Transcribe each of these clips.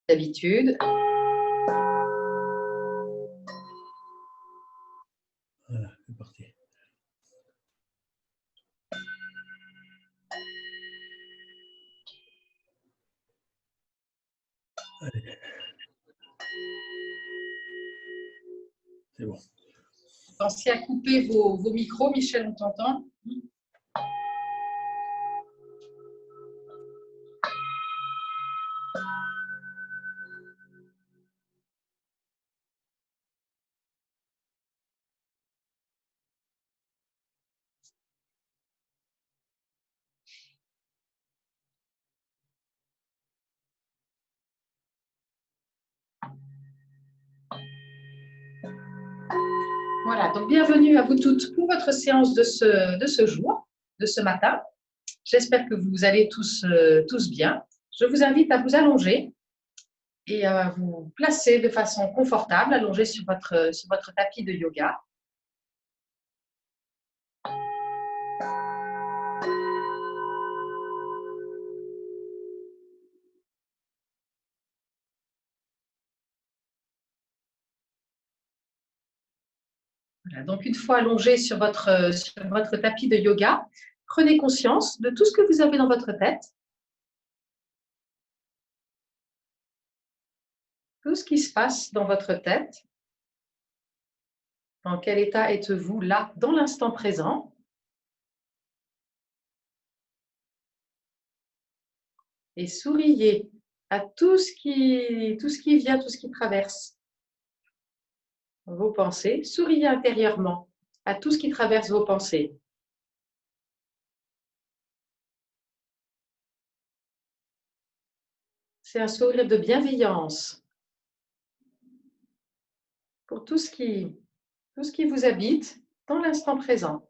d'habitude. Voilà, c'est parti. Allez. C'est bon. Pensez à couper vos micros. Michel, on t'entend? Voilà, donc bienvenue à vous toutes pour votre séance de ce jour, de ce matin. J'espère que vous allez tous bien. Je vous invite à vous allonger et à vous placer de façon confortable, allongé sur votre tapis de yoga. Voilà, donc une fois allongé sur votre tapis de yoga, prenez conscience de tout ce que vous avez dans votre tête, tout ce qui se passe dans votre tête. Dans quel état êtes-vous là, dans l'instant présent? Et souriez à tout ce qui vient, tout ce qui traverse vos pensées. Souriez intérieurement à tout ce qui traverse vos pensées. C'est un sourire de bienveillance pour tout ce qui vous habite dans l'instant présent.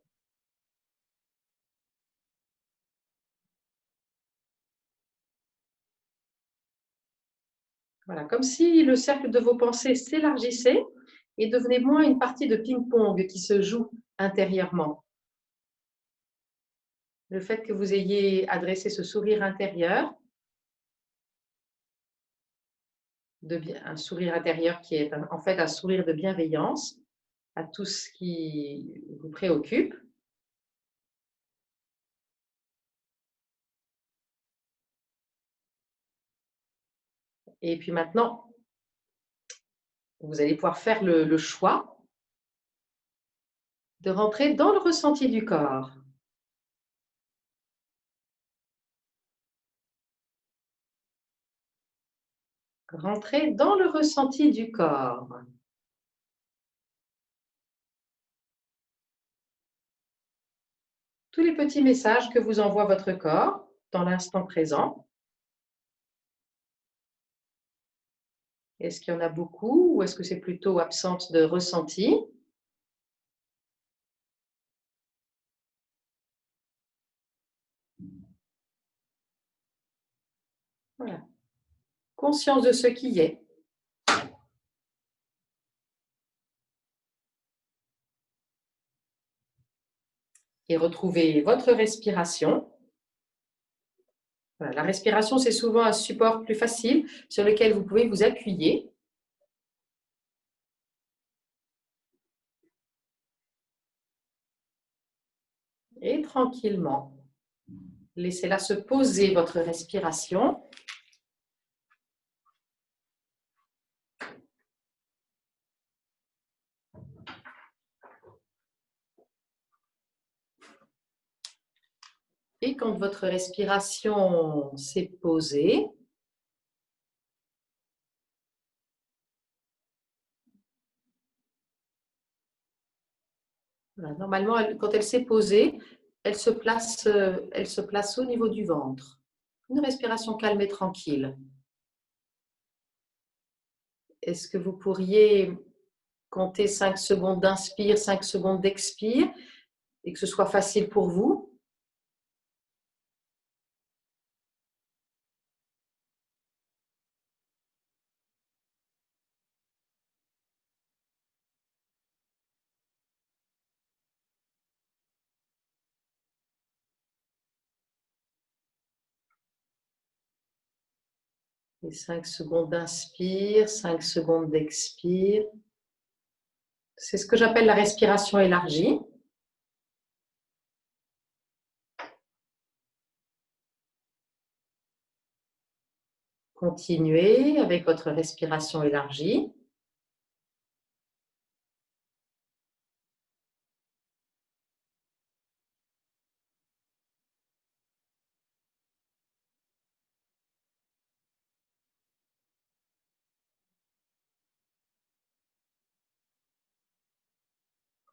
Voilà, comme si le cercle de vos pensées s'élargissait et devenait moins une partie de ping-pong qui se joue intérieurement. Le fait que vous ayez adressé ce sourire intérieur, un sourire intérieur qui est en fait un sourire de bienveillance à tout ce qui vous préoccupe. Et puis maintenant, vous allez pouvoir faire le choix de rentrer dans le ressenti du corps. Rentrez dans le ressenti du corps. Tous les petits messages que vous envoie votre corps dans l'instant présent. Est-ce qu'il y en a beaucoup ou est-ce que c'est plutôt absence de ressenti? Voilà. Conscience de ce qui est. Et retrouvez votre respiration. Voilà, la respiration, c'est souvent un support plus facile sur lequel vous pouvez vous appuyer. Et tranquillement, laissez-la se poser, votre respiration. Et quand votre respiration s'est posée, voilà, normalement, quand elle s'est posée, elle se place au niveau du ventre. Une respiration calme et tranquille. Est-ce que vous pourriez compter 5 secondes d'inspire, 5 secondes d'expire et que ce soit facile pour vous? Et 5 secondes d'inspire, 5 secondes d'expire. C'est ce que j'appelle la respiration élargie. Continuez avec votre respiration élargie.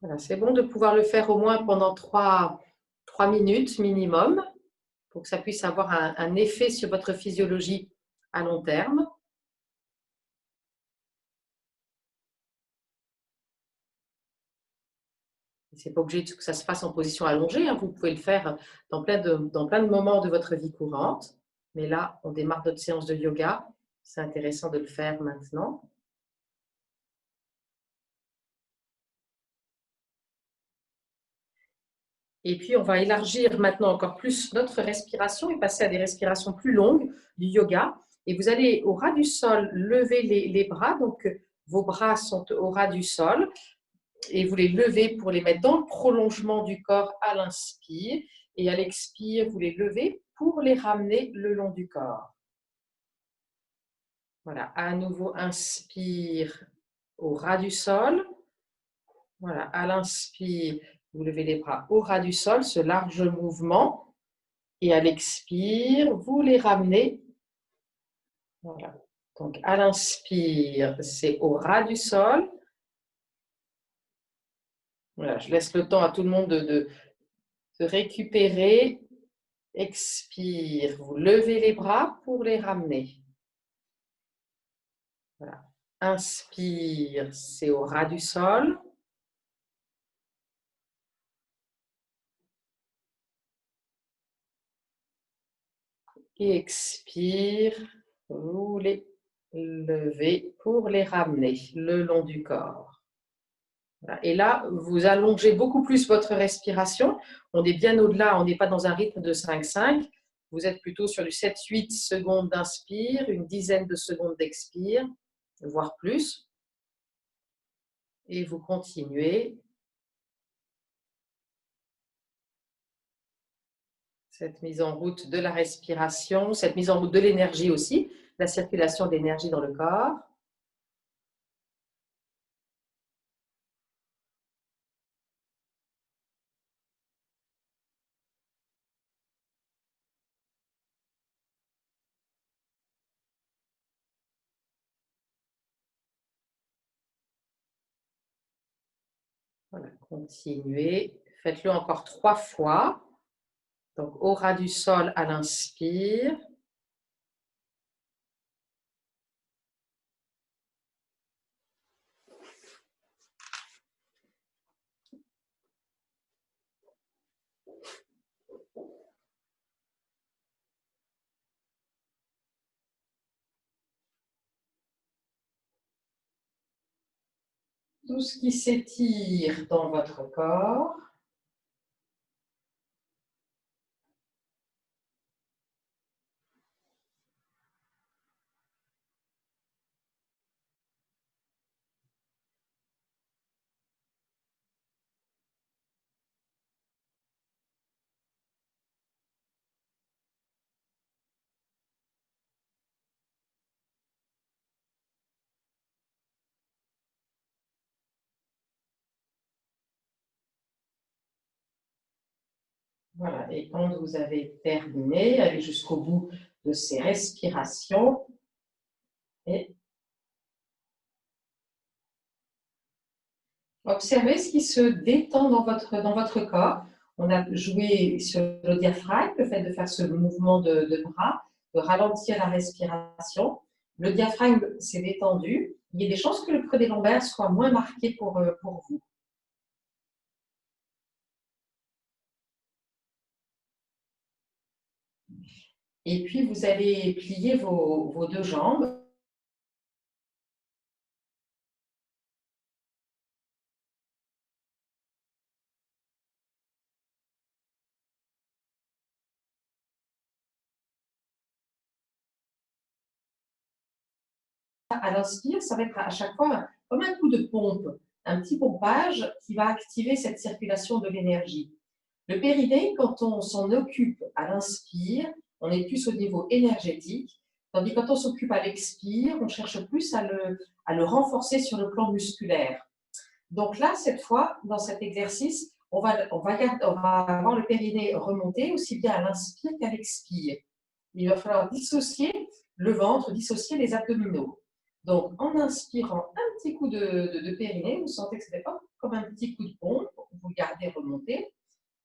Voilà, c'est bon de pouvoir le faire au moins pendant 3 minutes minimum pour que ça puisse avoir un effet sur votre physiologie à long terme. Ce n'est pas obligé que ça se fasse en position allongée, hein. Vous pouvez le faire dans plein de moments de votre vie courante. Mais là, on démarre notre séance de yoga. C'est intéressant de le faire maintenant. Et puis, on va élargir maintenant encore plus notre respiration et passer à des respirations plus longues du yoga. Et vous allez au ras du sol lever les bras. Donc, vos bras sont au ras du sol. Et vous les levez pour les mettre dans le prolongement du corps à l'inspire. Et à l'expire, vous les levez pour les ramener le long du corps. Voilà, à nouveau, inspire au ras du sol. Voilà, à l'inspire, vous levez les bras au ras du sol, ce large mouvement. Et à l'expire, vous les ramenez. Voilà. Donc, à l'inspire, c'est au ras du sol. Voilà, je laisse le temps à tout le monde de récupérer. Expire, vous levez les bras pour les ramener. Voilà. Inspire, c'est au ras du sol. Et expire, vous les levez pour les ramener le long du corps. Voilà. Et là, vous allongez beaucoup plus votre respiration. On est bien au-delà, on n'est pas dans un rythme de 5-5. Vous êtes plutôt sur du 7-8 secondes d'inspire, une dizaine de secondes d'expire, voire plus. Et vous continuez. Cette mise en route de la respiration, cette mise en route de l'énergie aussi, la circulation d'énergie dans le corps. Voilà, continuez. Faites-le encore 3 fois. Donc, au ras du sol à l'inspire. Tout ce qui s'étire dans votre corps. Voilà, et quand vous avez terminé, allez jusqu'au bout de ces respirations. Et observez ce qui se détend dans votre corps. On a joué sur le diaphragme, le fait de faire ce mouvement de bras, de ralentir la respiration. Le diaphragme s'est détendu. Il y a des chances que le creux des lombaires soit moins marqué pour vous. Et puis, vous allez plier vos 2 jambes. à l'inspire, ça va être à chaque fois comme un coup de pompe, un petit pompage qui va activer cette circulation de l'énergie. Le périnée, quand on s'en occupe à l'inspire, on est plus au niveau énergétique, tandis que quand on s'occupe à l'expire, on cherche plus à le renforcer sur le plan musculaire. Donc là, cette fois, dans cet exercice, on va avoir le périnée remonté aussi bien à l'inspire qu'à l'expire. Il va falloir dissocier le ventre, dissocier les abdominaux. Donc, en inspirant un petit coup de périnée, vous sentez que ce n'est pas comme un petit coup de pompe, vous le gardez remonté.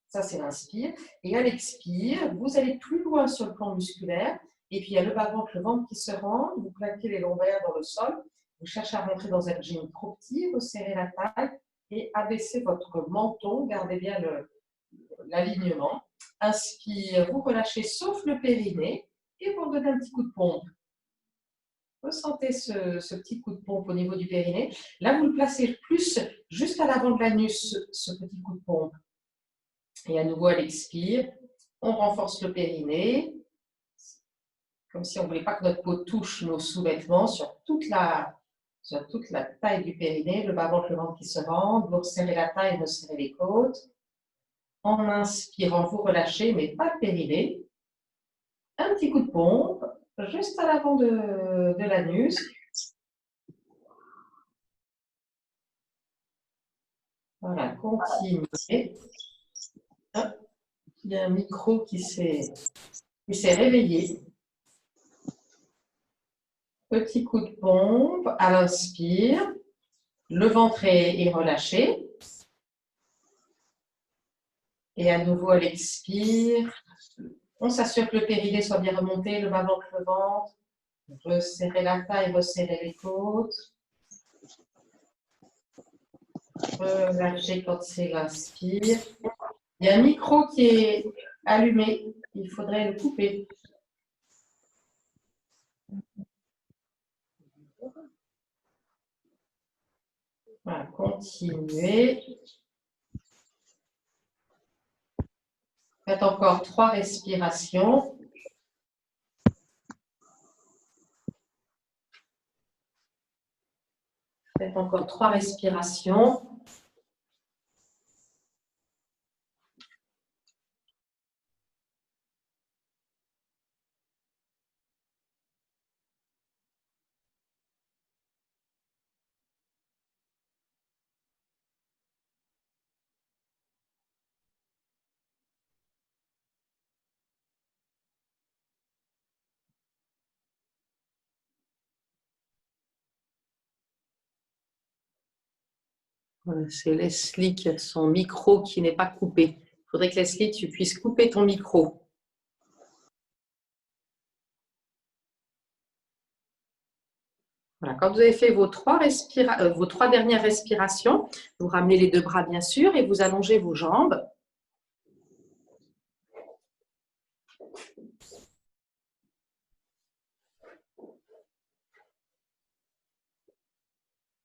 Ça, c'est l'inspire. Et à l'expire, vous allez plus loin sur le plan musculaire. Et puis, il y a le bas-ventre, le ventre qui se rend. Vous plaquez les lombaires dans le sol. Vous cherchez à rentrer dans un régime trop petit. Vous serrez la taille et abaissez votre menton. Gardez bien l'alignement. Inspire, vous relâchez sauf le périnée. Et vous redonnez un petit coup de pompe. Ressentez ce petit coup de pompe au niveau du périnée. Là, vous le placez plus juste à l'avant de l'anus, ce petit coup de pompe. Et à nouveau, à l'expire, on renforce le périnée, comme si on ne voulait pas que notre peau touche nos sous-vêtements sur toute la taille du périnée, le bas-ventre, le ventre qui se rendent. Vous resserrez la taille, vous serrez les côtes. En inspirant, vous relâchez, mais pas le périnée. Un petit coup de pompe, juste à l'avant de l'anus. Voilà, continuez. Hop, il y a un micro qui s'est réveillé. Petit coup de pompe à l'inspire. Le ventre est relâché. Et à nouveau à l'expire. On s'assure que le périnée soit bien remonté, le bas-ventre, le ventre. Resserrez la taille, resserrez les côtes. Relâchez quand c'est l'inspire. Il y a un micro qui est allumé. Il faudrait le couper. Voilà, continuez. Faites encore 3 respirations. Faites encore 3 respirations. Voilà, c'est Leslie qui a son micro qui n'est pas coupé. Il faudrait que Leslie, tu puisses couper ton micro. Voilà, quand vous avez fait vos 3 dernières respirations, vous ramenez les 2 bras bien sûr et vous allongez vos jambes.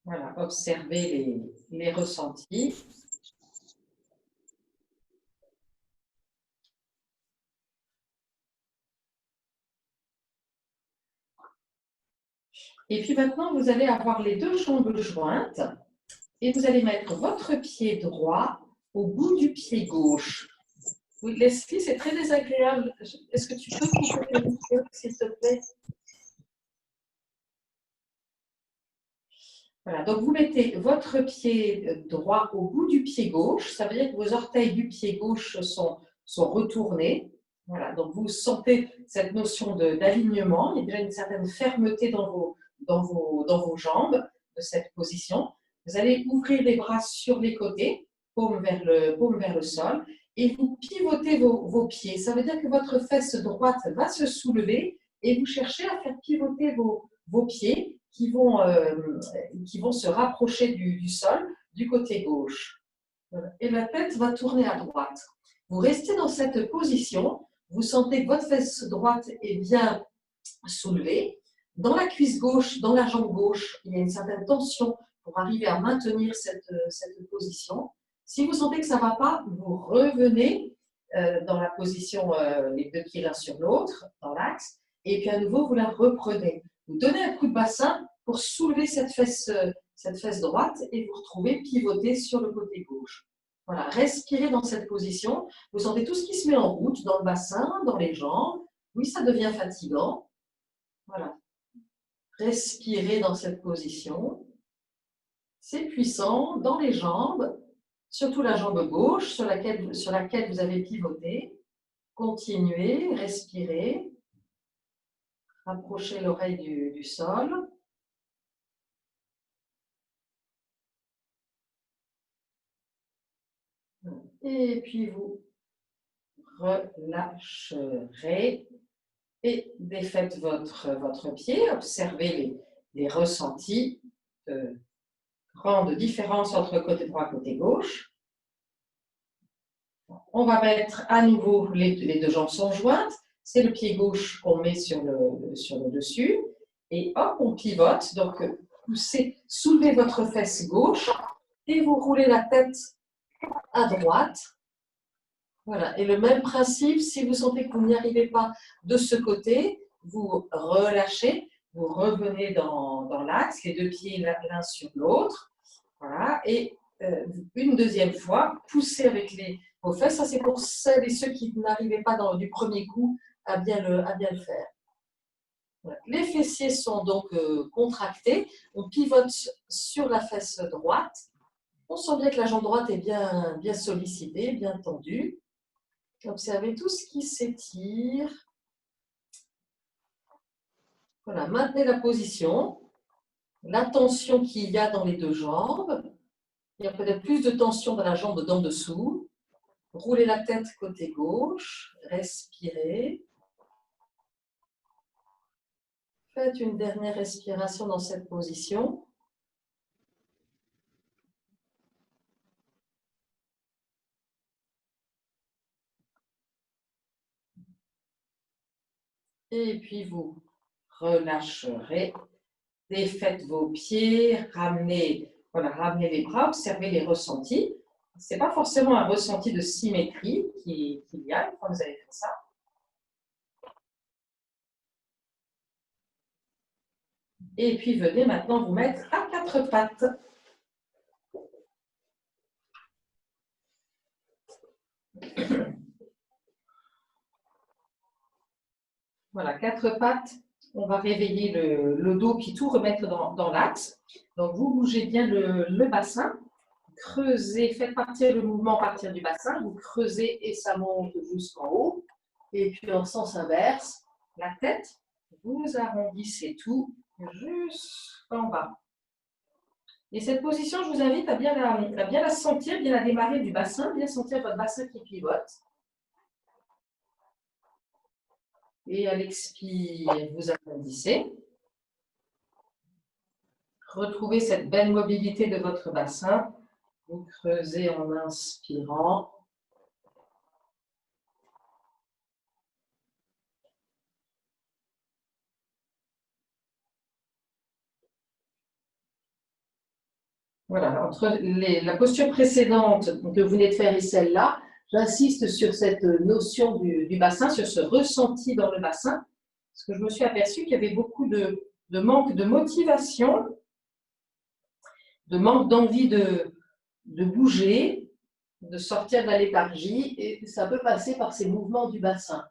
Voilà, observez les ressentis. Et puis maintenant, vous allez avoir les 2 jambes jointes et vous allez mettre votre pied droit au bout du pied gauche. Oui, Leslie, c'est très désagréable. Est-ce que tu peux couper le micro, s'il te plaît? Voilà, donc vous mettez votre pied droit au bout du pied gauche. Ça veut dire que vos orteils du pied gauche sont retournés. Voilà, donc vous sentez cette notion d'alignement. Il y a déjà une certaine fermeté dans vos jambes de cette position. Vous allez ouvrir les bras sur les côtés, paume vers le sol, et vous pivotez vos pieds. Ça veut dire que votre fesse droite va se soulever et vous cherchez à faire pivoter vos pieds qui vont se rapprocher du sol du côté gauche. Et la tête va tourner à droite. Vous restez dans cette position. Vous sentez que votre fesse droite est bien soulevée. Dans la cuisse gauche, dans la jambe gauche, il y a une certaine tension pour arriver à maintenir cette position. Si vous sentez que ça ne va pas, vous revenez dans la position, les 2 pieds l'un sur l'autre, dans l'axe, et puis à nouveau, vous la reprenez. Vous donnez un coup de bassin pour soulever cette fesse droite et vous retrouver pivoté sur le côté gauche. Voilà, respirez dans cette position. Vous sentez tout ce qui se met en route dans le bassin, dans les jambes. Oui, ça devient fatigant. Voilà. Respirez dans cette position. C'est puissant dans les jambes, surtout la jambe gauche sur laquelle vous avez pivoté. Continuez, respirez. Rapprochez l'oreille du sol. Et puis vous relâcherez et défaites votre pied. Observez les ressentis de grande différence entre côté droit et côté gauche. On va mettre à nouveau, les deux jambes sont jointes. C'est le pied gauche qu'on met sur le dessus. Et hop, on pivote. Donc, poussez, soulevez votre fesse gauche et vous roulez la tête à droite. Voilà. Et le même principe, si vous sentez que vous n'y arrivez pas de ce côté, vous relâchez, vous revenez dans l'axe, les deux pieds l'un sur l'autre. Voilà. Et une deuxième fois, poussez avec vos fesses. Ça, c'est pour celles et ceux qui n'arrivaient pas du premier coup à bien le faire. Voilà. Les fessiers sont donc contractés. On pivote sur la fesse droite. On sent bien que la jambe droite est bien sollicitée, bien tendue. Observez tout ce qui s'étire. Voilà, maintenez la position. La tension qu'il y a dans les deux jambes. Il y a peut-être plus de tension dans la jambe d'en dessous. Roulez la tête côté gauche. Respirez. Faites une dernière respiration dans cette position. Et puis vous relâcherez. Défaites vos pieds. Ramenez les bras. Observez les ressentis. Ce n'est pas forcément un ressenti de symétrie qu'il y a une fois que vous avez fait ça. Et puis venez maintenant vous mettre à quatre pattes. Voilà, quatre pattes. On va réveiller le dos puis tout remettre dans l'axe. Donc vous bougez bien le bassin. Creusez, faites partir le mouvement à partir du bassin. Vous creusez et ça monte jusqu'en haut. Et puis en sens inverse, la tête, vous arrondissez tout jusqu'en bas. Et cette position, je vous invite à bien la sentir, bien la démarrer du bassin, bien sentir votre bassin qui pivote. Et à l'expire, vous arrondissez. Retrouvez cette belle mobilité de votre bassin. Vous creusez en inspirant. Voilà, entre la posture précédente que vous venez de faire et celle-là, j'insiste sur cette notion du bassin, sur ce ressenti dans le bassin, parce que je me suis aperçue qu'il y avait beaucoup de manque de motivation, de manque d'envie de bouger, de sortir de la léthargie, et ça peut passer par ces mouvements du bassin.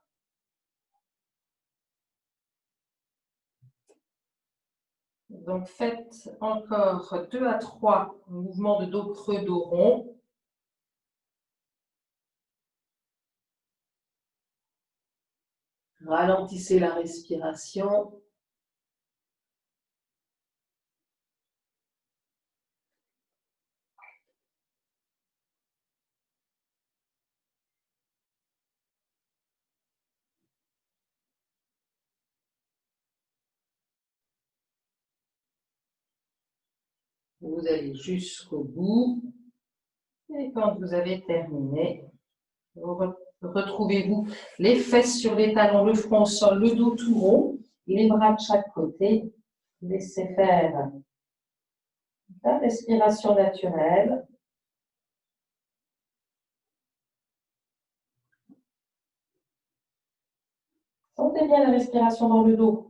Donc, faites encore 2 à 3 mouvements de dos creux, dos rond. Ralentissez la respiration. Vous allez jusqu'au bout. Et quand vous avez terminé, retrouvez-vous les fesses sur les talons, le front au sol, le dos tout rond, les bras de chaque côté. Laissez faire la respiration naturelle. Sentez bien la respiration dans le dos.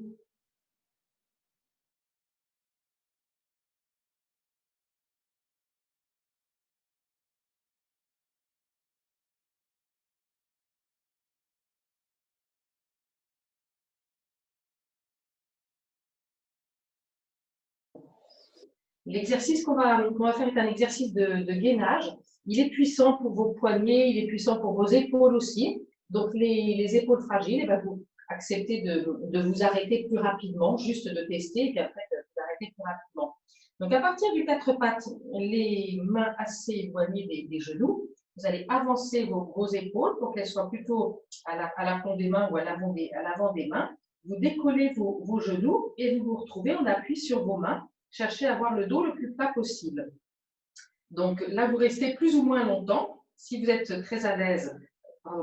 L'exercice qu'on va faire est un exercice de gainage. Il est puissant pour vos poignets, il est puissant pour vos épaules aussi. Donc, les épaules fragiles, eh ben, vous acceptez de vous arrêter plus rapidement, juste de tester, et puis après de vous arrêter plus rapidement. Donc, à partir du quatre pattes, les mains assez éloignées des genoux, vous allez avancer vos épaules pour qu'elles soient plutôt à la fond des mains ou à l'avant des mains. Vous décollez vos genoux et vous vous retrouvez en appui sur vos mains. Cherchez à avoir le dos le plus plat possible. Donc là, vous restez plus ou moins longtemps. Si vous êtes très à l'aise,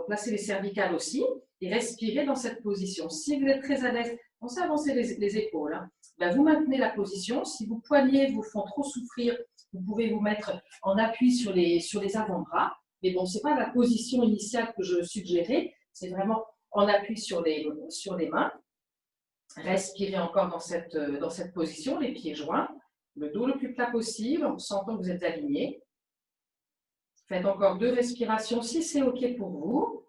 placez les cervicales aussi et respirez dans cette position. Si vous êtes très à l'aise, pensez à avancer les épaules. Hein. Ben, vous maintenez la position. Si vos poignets vous font trop souffrir, vous pouvez vous mettre en appui sur les avant-bras. Mais bon, ce n'est pas la position initiale que je suggérais, c'est vraiment en appui sur les mains. Respirez encore dans cette position, les pieds joints, le dos le plus plat possible, en sentant que vous êtes aligné. Faites encore 2 respirations si c'est OK pour vous.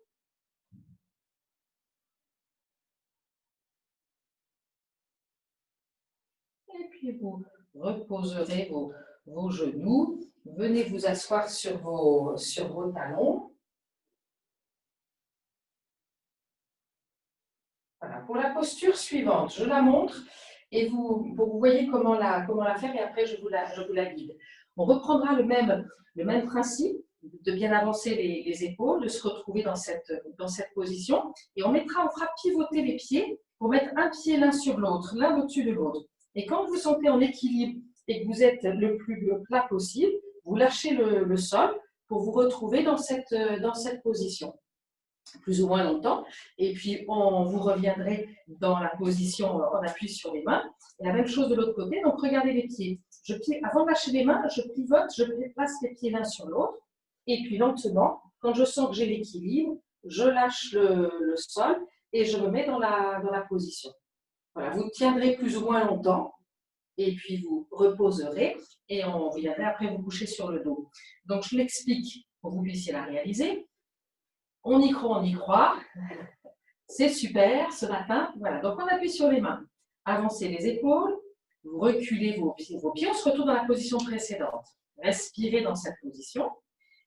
Et puis vous reposerez vos genoux. Venez vous asseoir sur vos talons. Voilà, pour la posture suivante, je la montre et vous voyez comment la faire et après je vous la guide. On reprendra le même principe de bien avancer les épaules, de se retrouver dans cette position et on fera pivoter les pieds pour mettre un pied l'un sur l'autre, l'un au-dessus de l'autre. Et quand vous vous sentez en équilibre et que vous êtes le plus plat possible, vous lâchez le sol pour vous retrouver dans cette position plus ou moins longtemps, et puis vous reviendrez dans la position en appui sur les mains. Et la même chose de l'autre côté, donc regardez les pieds. Avant de lâcher les mains, je pivote, je place les pieds l'un sur l'autre, et puis lentement, quand je sens que j'ai l'équilibre, je lâche le sol et je me mets dans la position. Voilà, vous tiendrez plus ou moins longtemps, et puis vous reposerez, et on viendrait après vous coucher sur le dos. Donc je l'explique pour que vous puissiez la réaliser. On y croit. C'est super ce matin. Voilà, donc on appuie sur les mains. Avancez les épaules, vous reculez vos pieds. On se retrouve dans la position précédente. Respirez dans cette position.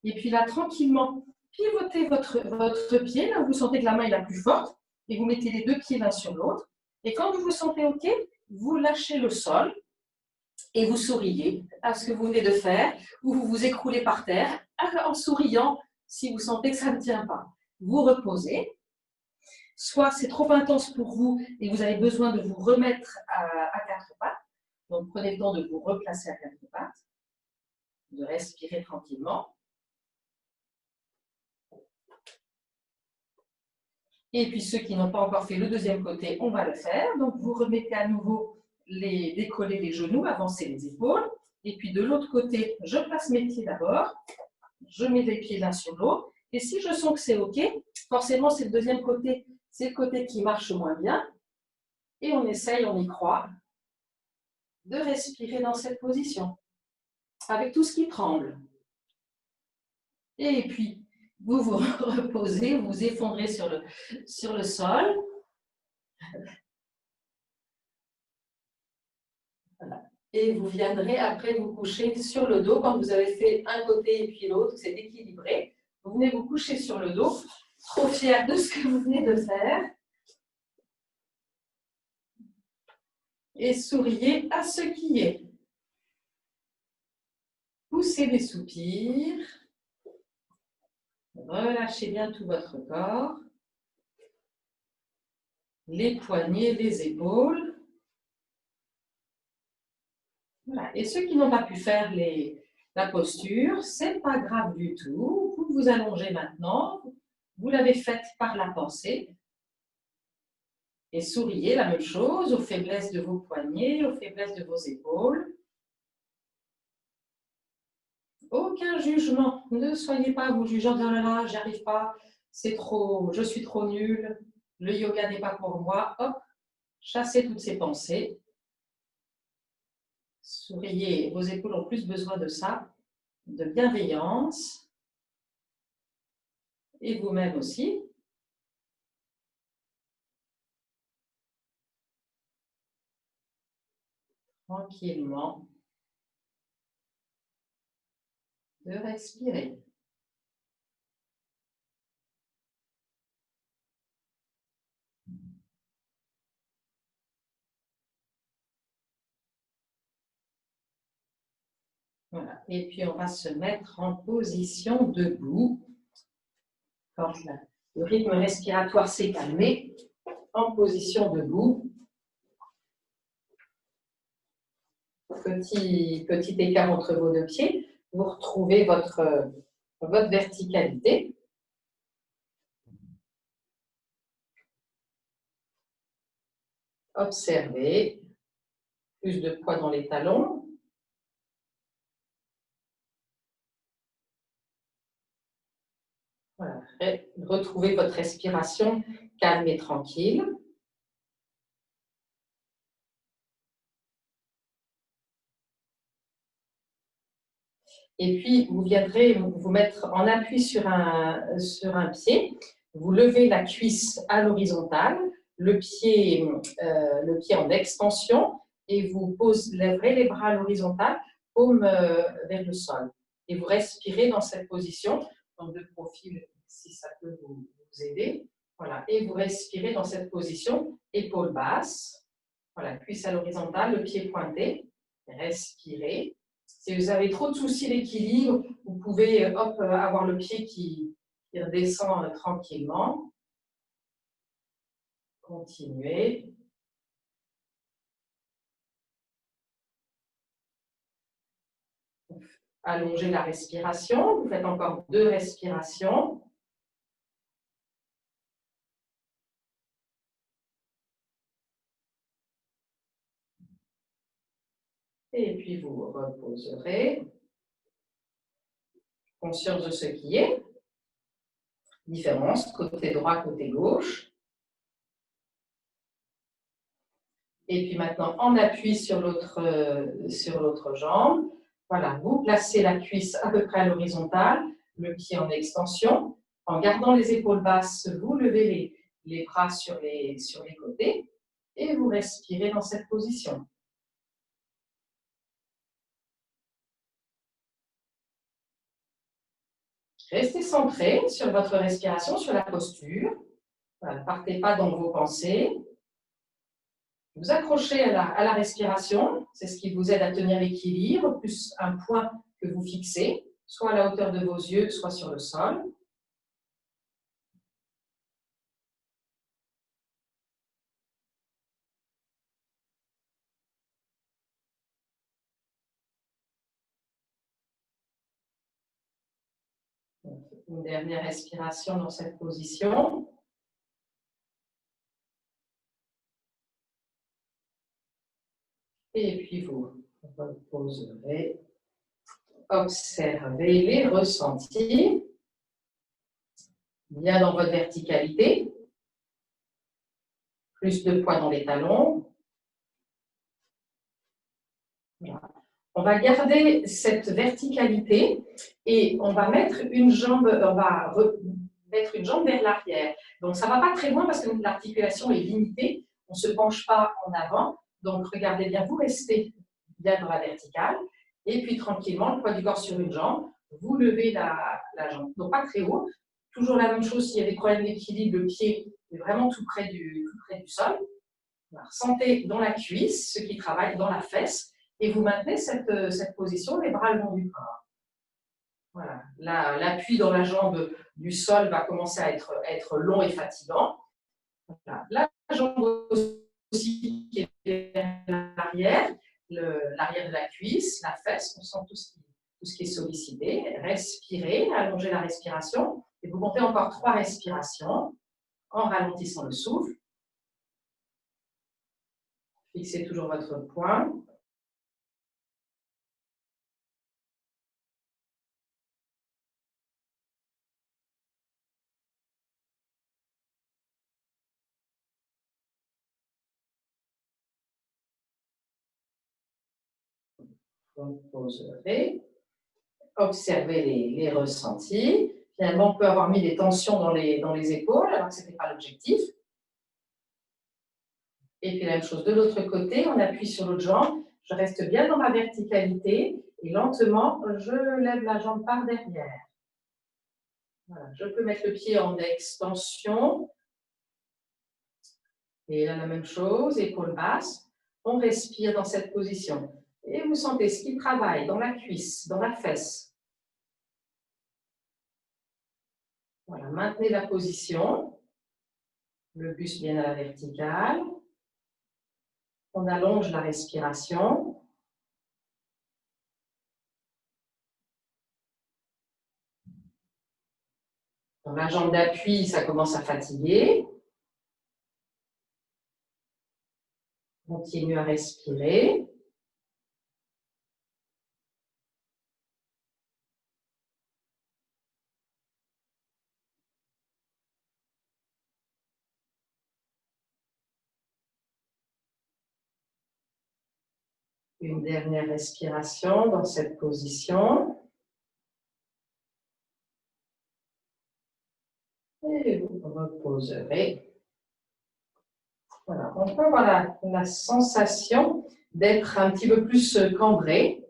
Et puis là, tranquillement, pivotez votre pied. Là où vous sentez que la main est la plus forte. Et vous mettez les 2 pieds l'un sur l'autre. Et quand vous vous sentez OK, vous lâchez le sol. Et vous souriez à ce que vous venez de faire. Ou vous vous écroulez par terre en souriant si vous sentez que ça ne tient pas. Vous reposez. Soit c'est trop intense pour vous et vous avez besoin de vous remettre à 4 pattes. Donc prenez le temps de vous replacer à 4 pattes, de respirer tranquillement. Et puis ceux qui n'ont pas encore fait le deuxième côté, on va le faire. Donc vous remettez à nouveau décoller les genoux, avancer les épaules. Et puis de l'autre côté, je place mes pieds d'abord. Je mets les pieds l'un sur l'autre. Et si je sens que c'est OK, forcément c'est le deuxième côté, c'est le côté qui marche moins bien. Et on essaye, on y croit, de respirer dans cette position, avec tout ce qui tremble. Et puis, vous vous reposez, vous vous effondrez sur le sol. Voilà. Et vous viendrez après vous coucher sur le dos. Quand vous avez fait un côté et puis l'autre, c'est équilibré. Vous venez vous coucher sur le dos, trop fier de ce que vous venez de faire. Et souriez à ce qui est. Poussez des soupirs. Relâchez bien tout votre corps. Les poignets, les épaules. Voilà. Et ceux qui n'ont pas pu faire la posture, c'est pas grave du tout. Vous vous allongez maintenant. Vous l'avez faite par la pensée. Et souriez, la même chose, aux faiblesses de vos poignets, aux faiblesses de vos épaules. Aucun jugement. Ne soyez pas vous jugeant, oh là là, j'y arrive pas, c'est trop, je suis trop nulle, le yoga n'est pas pour moi. Hop, chassez toutes ces pensées. Souriez, vos épaules ont plus besoin de ça, de bienveillance. Et vous-même aussi. Tranquillement. de respirer. Voilà. Et puis, on va se mettre en position debout. Quand le rythme respiratoire s'est calmé, en position debout. Petit écart entre vos deux pieds. Vous retrouvez votre verticalité. Observez. Plus de poids dans les talons. Voilà. Retrouvez votre respiration calme et tranquille. Et puis, vous viendrez vous mettre en appui sur un pied. Vous levez la cuisse à l'horizontale, le pied en extension, et vous lèverez les bras à l'horizontale, paume vers le sol. Et vous respirez dans cette position, donc de profil, si ça peut vous aider. Voilà. Et vous respirez dans cette position, épaules basses, voilà, cuisse à l'horizontale, le pied pointé. Respirez. Si vous avez trop de soucis d'équilibre, vous pouvez avoir le pied qui redescend tranquillement. Continuez. Allongez la respiration. Vous faites encore 2 respirations. Et puis vous reposerez. Conscience de ce qui est. Différence, côté droit, côté gauche. Et puis maintenant, en appui sur l'autre jambe. Voilà, vous placez la cuisse à peu près à l'horizontale, le pied en extension. En gardant les épaules basses, vous levez les bras sur les côtés et vous respirez dans cette position. Restez centré sur votre respiration, sur la posture. Voilà, ne partez pas dans vos pensées. Vous accrochez à la respiration, c'est ce qui vous aide à tenir l'équilibre, plus un point que vous fixez, soit à la hauteur de vos yeux, soit sur le sol. Une dernière respiration dans cette position. Et puis vous reposerez. Observez les ressentis. Bien dans votre verticalité. Plus de poids dans les talons. Voilà. On va garder cette verticalité et on va mettre une jambe vers l'arrière. Donc ça ne va pas très loin parce que l'articulation est limitée. On ne se penche pas en avant. Donc regardez bien, vous restez bien dans la verticale. Et puis tranquillement, le poids du corps sur une jambe, vous levez la jambe. Donc pas très haut. Toujours la même chose, s'il y a des problèmes d'équilibre, le pied est vraiment tout près du sol. Voilà. Ressentez dans la cuisse, ce qui travaille dans la fesse. Et vous maintenez cette position, les bras le long du corps. Voilà. L'appui dans la jambe du sol va commencer à être long et fatigant. Voilà. La jambe aussi qui est vers l'arrière, l'arrière de la cuisse, la fesse, on sent tout ce qui est sollicité. Respirez, allongez la respiration. Et vous comptez encore 3 respirations en ralentissant le souffle. Fixez toujours votre poing. Reposerez. Observez les ressentis. Finalement, on peut avoir mis des tensions dans les épaules, alors que ce n'était pas l'objectif. Et puis la même chose de l'autre côté, on appuie sur l'autre jambe. Je reste bien dans ma verticalité Et lentement, je lève la jambe par derrière. Voilà, je peux mettre le pied en extension. Et là, la même chose, épaule basse. On respire dans cette position. Et vous sentez ce qui travaille dans la cuisse, dans la fesse. Voilà, maintenez la position. Le buste bien à la verticale. On allonge la respiration. Dans la jambe d'appui, ça commence à fatiguer. Continue à respirer. Une dernière respiration dans cette position. Et vous reposerez. Voilà, on peut avoir la sensation d'être un petit peu plus cambré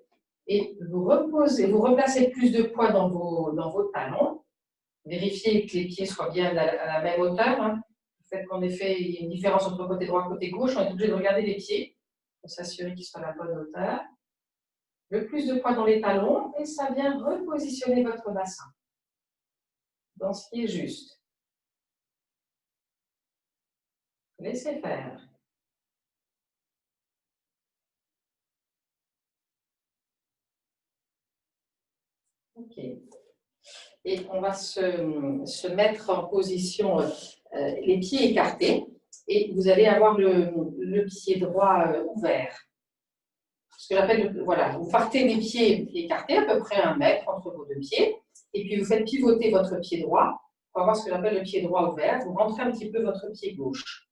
et vous reposez, vous replacez plus de poids dans vos talons. Vérifiez que les pieds soient bien à la même hauteur. Hein. Le fait qu'en effet, il y ait une différence entre côté droit et côté gauche, on est obligé de regarder les pieds pour s'assurer qu'ils soient à la bonne hauteur. Le plus de poids dans les talons et ça vient repositionner votre bassin dans ce qui est juste. Laissez faire. Ok. Et on va se mettre en position, les pieds écartés, et vous allez avoir le pied droit ouvert. Ce que j'appelle, voilà, vous partez des pieds écartés, à peu près 1 mètre entre vos 2 pieds, et puis vous faites pivoter votre pied droit pour avoir ce que j'appelle le pied droit ouvert. Vous rentrez un petit peu votre pied gauche.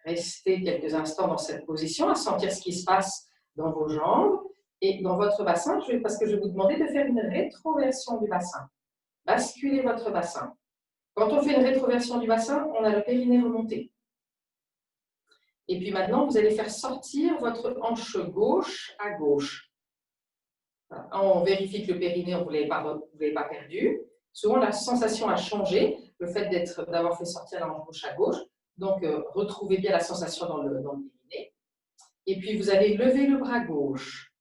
Restez quelques instants dans cette position, à sentir ce qui se passe dans vos jambes et dans votre bassin, parce que je vais vous demander de faire une rétroversion du bassin. Basculez votre bassin. Quand on fait une rétroversion du bassin, on a le périnée remonté. Et puis maintenant, vous allez faire sortir votre hanche gauche à gauche. On vérifie que le périnée, vous ne l'avez pas perdu. Souvent, la sensation a changé, le fait d'avoir fait sortir la hanche gauche à gauche. Donc, retrouvez bien la sensation dans le périnée. Et puis, vous allez lever le bras gauche.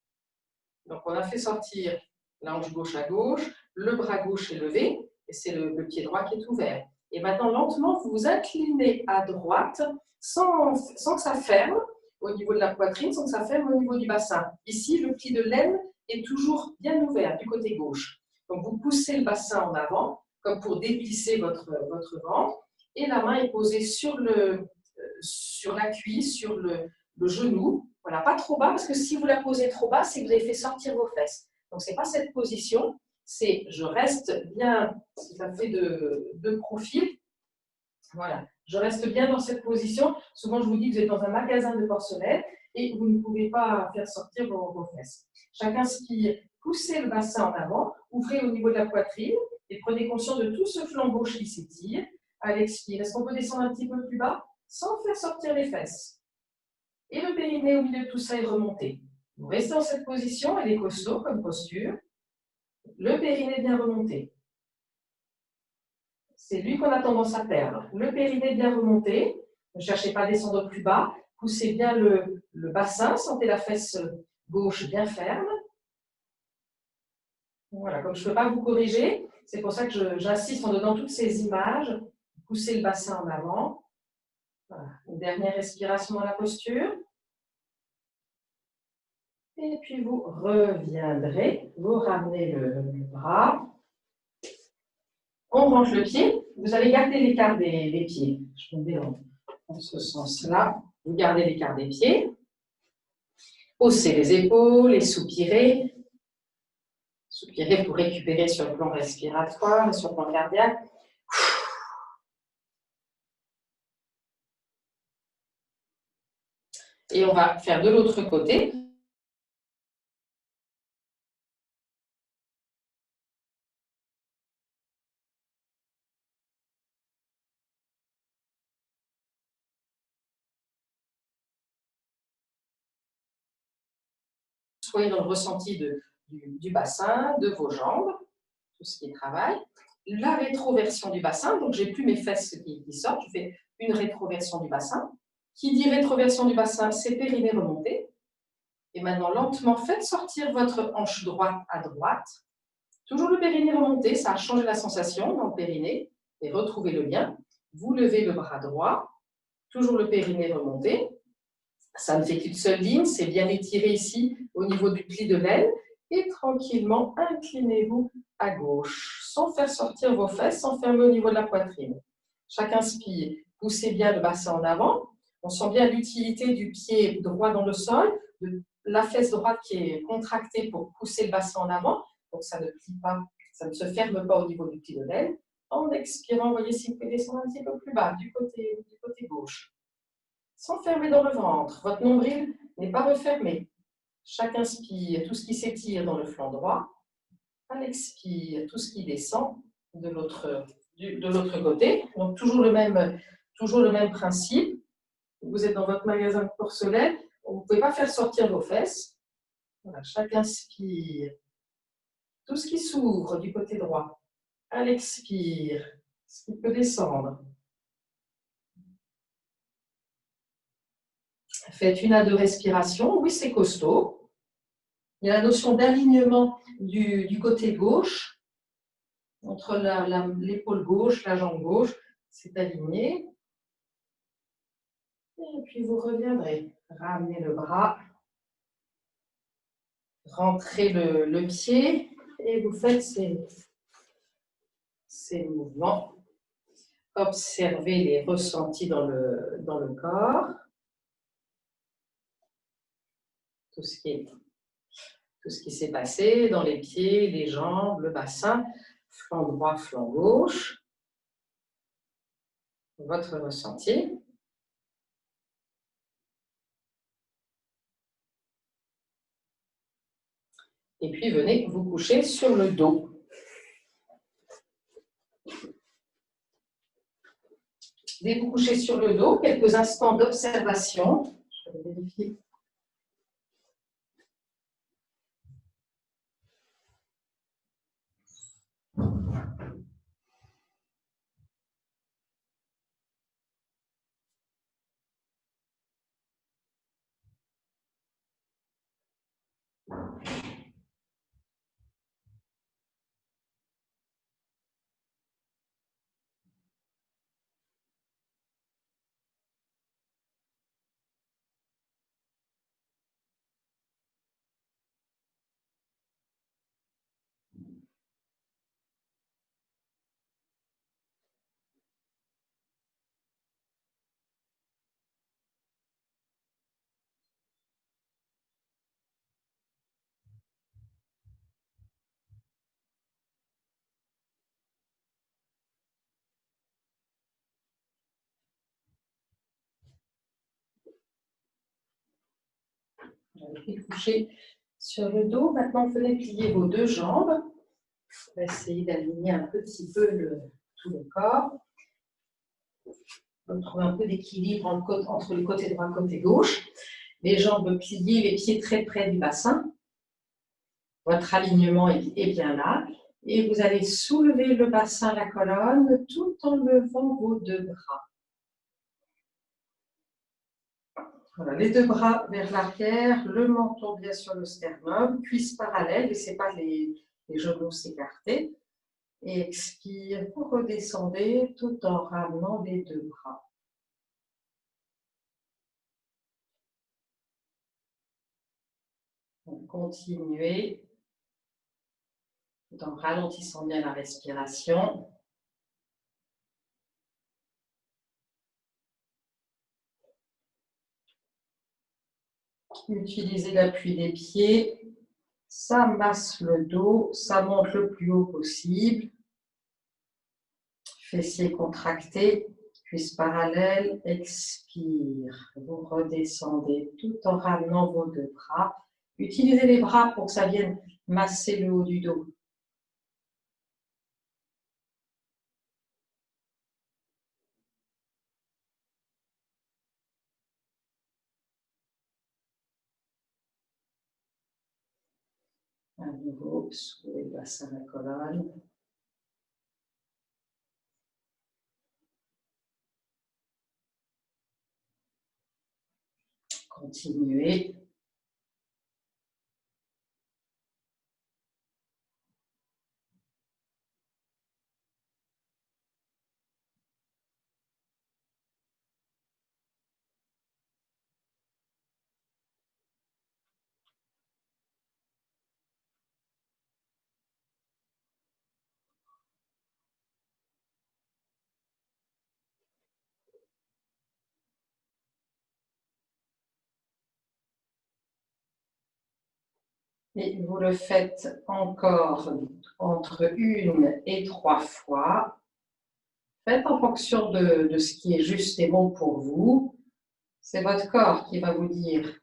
Donc, on a fait sortir la hanche gauche à gauche, le bras gauche est levé, et c'est le pied droit qui est ouvert. Et maintenant, lentement, vous vous inclinez à droite sans que ça ferme au niveau de la poitrine, sans que ça ferme au niveau du bassin. Ici, le pli de l'aine est toujours bien ouvert du côté gauche. Donc, vous poussez le bassin en avant, comme pour déplisser votre ventre, et la main est posée sur la cuisse, sur le genou. Voilà, pas trop bas, parce que si vous la posez trop bas, c'est que vous avez fait sortir vos fesses. Donc, ce n'est pas cette position, c'est je reste bien, ça fait de profil. Voilà, je reste bien dans cette position. Souvent, je vous dis que vous êtes dans un magasin de porcelaine et vous ne pouvez pas faire sortir vos fesses. Chacun spire, poussez le bassin en avant, ouvrez au niveau de la poitrine et prenez conscience de tout ce flanc gauche qui s'étire. À l'expire, est-ce qu'on peut descendre un petit peu plus bas sans faire sortir les fesses? Et le périnée au milieu de tout ça est remonté. Vous restez dans cette position, elle est costaud comme posture. Le périnée bien remonté. C'est lui qu'on a tendance à perdre. Le périnée bien remonté. Ne cherchez pas à descendre plus bas. Poussez bien le bassin. Sentez la fesse gauche bien ferme. Voilà, comme je ne peux pas vous corriger, c'est pour ça que j'insiste en donnant toutes ces images. Poussez le bassin en avant. Voilà. Une dernière respiration dans la posture. Et puis vous reviendrez, vous ramenez le bras. On range le pied. Vous allez garder l'écart des pieds. Je vais dans ce sens-là. Vous gardez l'écart des pieds. Haussez les épaules et soupirez. Soupirez pour récupérer sur le plan respiratoire et sur le plan cardiaque. Et on va faire de l'autre côté. soyez dans le ressenti du bassin, de vos jambes, tout ce qui est travail. La rétroversion du bassin, donc j'ai plus mes fesses qui sortent, je fais une rétroversion du bassin. Qui dit rétroversion du bassin, c'est périnée remonté. Et maintenant, lentement, faites sortir votre hanche droite à droite. Toujours le périnée remonté, ça a changé la sensation dans le périnée. Et retrouvez le lien. Vous levez le bras droit, toujours le périnée remonté. Ça ne fait qu'une seule ligne, c'est bien étiré ici au niveau du pli de l'aile. Et tranquillement, inclinez-vous à gauche, sans faire sortir vos fesses, sans fermer au niveau de la poitrine. Chaque inspire, poussez bien le bassin en avant. On sent bien l'utilité du pied droit dans le sol, de la fesse droite qui est contractée pour pousser le bassin en avant. Donc ça ne plie pas, ça ne se ferme pas au niveau du pli de l'aile. En expirant, voyez si vous pouvez descendre un petit peu plus bas, du côté gauche. Sans fermer dans le ventre. Votre nombril n'est pas refermé. Chaque inspire, tout ce qui s'étire dans le flanc droit. À l'expire, tout ce qui descend de l'autre côté. Donc toujours le même principe. Vous êtes dans votre magasin de porcelaine. Vous ne pouvez pas faire sortir vos fesses. Voilà, chaque inspire, tout ce qui s'ouvre du côté droit. À l'expire, ce qui peut descendre. Faites 1 à 2 respirations. Oui, c'est costaud. Il y a la notion d'alignement du côté gauche, entre l'épaule gauche, la jambe gauche, c'est aligné. Et puis vous reviendrez. Ramenez le bras, rentrez le pied et vous faites ces mouvements. Observez les ressentis dans le corps. Tout ce qui s'est passé dans les pieds, les jambes, le bassin, flanc droit, flanc gauche. Votre ressenti. Et puis venez vous coucher sur le dos. Dès que vous couchez sur le dos, quelques instants d'observation. Je vais vérifier. Vous allez coucher sur le dos. Maintenant, venez plier vos 2 jambes. On va essayer d'aligner un petit peu tout le corps. On va trouver un peu d'équilibre entre le côté droit et le côté gauche. Les jambes pliées, les pieds très près du bassin. Votre alignement est bien là. Et vous allez soulever le bassin, la colonne, tout en levant vos 2 bras. Voilà, les 2 bras vers l'arrière, le menton bien sur le sternum, cuisses parallèles, laissez pas les genoux s'écarter. Et expire, vous redescendez tout en ramenant les 2 bras. Donc, continuez tout en ralentissant bien la respiration. Utilisez l'appui des pieds, ça masse le dos, ça monte le plus haut possible. Fessiers contractés, cuisses parallèles, expire. Vous redescendez tout en ramenant vos 2 bras. Utilisez les bras pour que ça vienne masser le haut du dos. nouveau, soulevez le bassin, la colonne. Continuez. Et vous le faites encore entre 1 et 3 fois. Faites en fonction de ce qui est juste et bon pour vous. C'est votre corps qui va vous dire.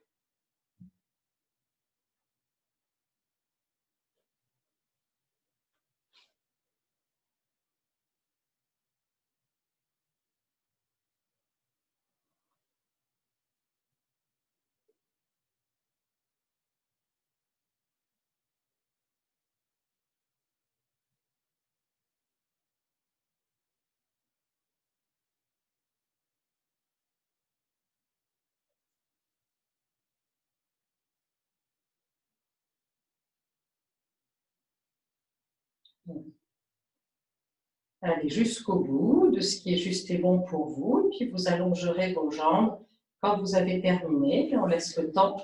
Allez jusqu'au bout de ce qui est juste et bon pour vous. Et puis vous allongerez vos jambes quand vous avez terminé. Et on laisse le temps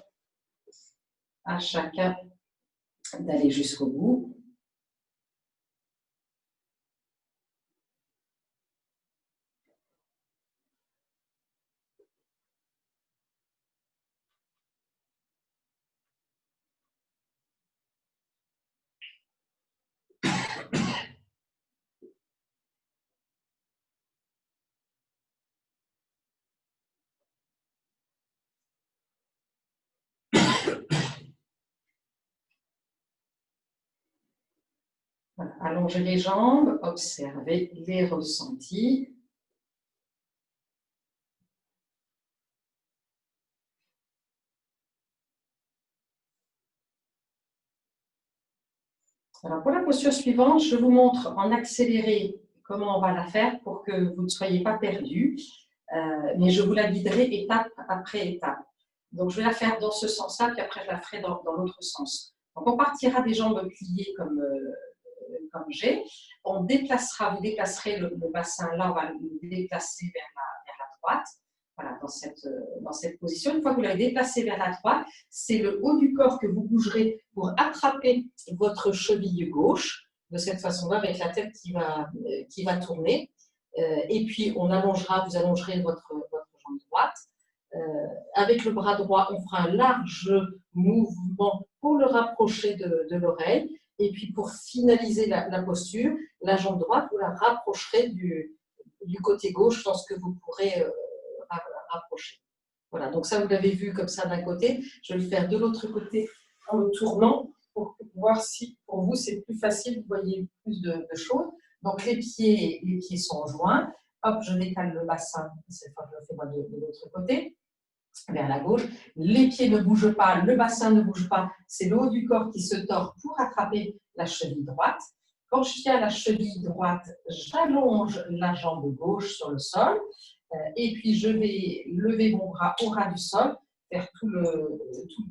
à chacun d'aller jusqu'au bout. Voilà. Allongez les jambes, observez les ressentis. Alors pour la posture suivante, je vous montre en accéléré comment on va la faire pour que vous ne soyez pas perdus, mais je vous la guiderai étape après étape. Donc je vais la faire dans ce sens-là, puis après je la ferai dans l'autre sens. Donc on partira des jambes pliées comme j'ai. On déplacera, vous déplacerez le bassin là, on va le déplacer vers la droite. Voilà, dans cette position. Une fois que vous l'avez déplacé vers la droite, c'est le haut du corps que vous bougerez pour attraper votre cheville gauche, de cette façon-là, avec la tête qui va tourner. Et puis, vous allongerez votre jambe droite. Avec le bras droit, on fera un large mouvement pour le rapprocher de l'oreille. Et puis, pour finaliser la posture, la jambe droite, vous la rapprocherez du côté gauche dans ce que vous pourrez rapprocher. Voilà, donc ça, vous l'avez vu comme ça d'un côté. Je vais le faire de l'autre côté en le tournant pour voir si pour vous c'est plus facile, vous voyez plus de choses. Donc les pieds sont joints. Hop, je décale le bassin. Cette fois, je le fais moi de l'autre côté, vers la gauche. Les pieds ne bougent pas, le bassin ne bouge pas. C'est le haut du corps qui se tord pour attraper la cheville droite. Quand je tiens la cheville droite, j'allonge la jambe gauche sur le sol. Et puis, je vais lever mon bras au ras du sol, faire tout le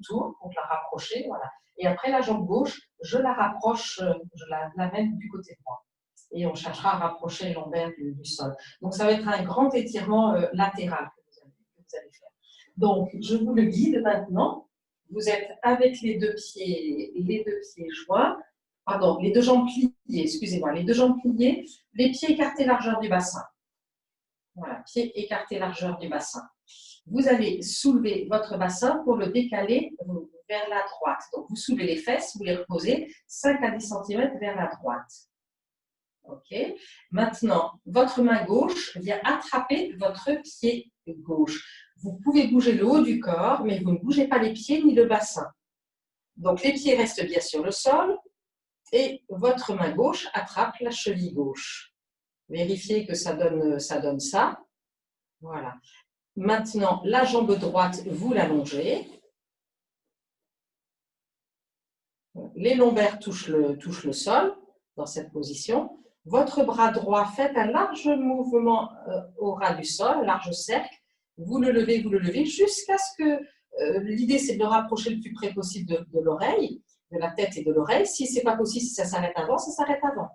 tour pour la rapprocher. Voilà. Et après, la jambe gauche, je la rapproche, je la mène du côté droit. Et on cherchera à rapprocher les lombaires du sol. Donc, ça va être un grand étirement latéral que vous allez faire. Donc, je vous le guide maintenant. Vous êtes avec les deux pieds joints. Pardon, les deux jambes pliées, excusez-moi, les deux jambes pliées, les pieds écartés largeur du bassin. Voilà, pieds écartés largeur du bassin. Vous allez soulever votre bassin pour le décaler vers la droite. Donc, vous soulevez les fesses, vous les reposez 5 à 10 cm vers la droite. OK. Maintenant, votre main gauche vient attraper votre pied gauche. Vous pouvez bouger le haut du corps, mais vous ne bougez pas les pieds ni le bassin. Donc, les pieds restent bien sur le sol et votre main gauche attrape la cheville gauche. Vérifiez que ça donne ça. Voilà. Maintenant, la jambe droite, vous l'allongez. Les lombaires touchent le sol dans cette position. Votre bras droit, faites un large mouvement au ras du sol, un large cercle. Vous le levez jusqu'à ce que l'idée, c'est de le rapprocher le plus près possible de l'oreille, de la tête et de l'oreille. Si ce n'est pas possible, si ça s'arrête avant, ça s'arrête avant.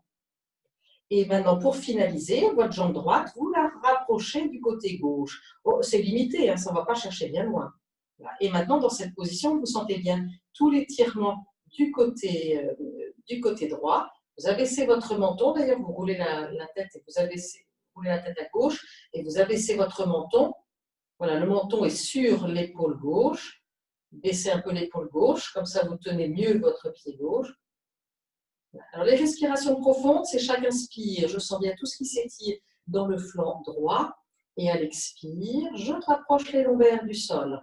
Et maintenant, pour finaliser, votre jambe droite, vous la rapprochez du côté gauche. Oh, c'est limité, hein, ça ne va pas chercher bien loin. Voilà. Et maintenant, dans cette position, vous sentez bien tout l'étirement du côté droit. Vous abaissez votre menton, d'ailleurs, vous roulez la tête et vous roulez la tête à gauche et vous abaissez votre menton. Voilà, le menton est sur l'épaule gauche. Baissez un peu l'épaule gauche, comme ça vous tenez mieux votre pied gauche. Alors, les respirations profondes, c'est chaque inspire. Je sens bien tout ce qui s'étire dans le flanc droit. Et à l'expire, je rapproche les lombaires du sol.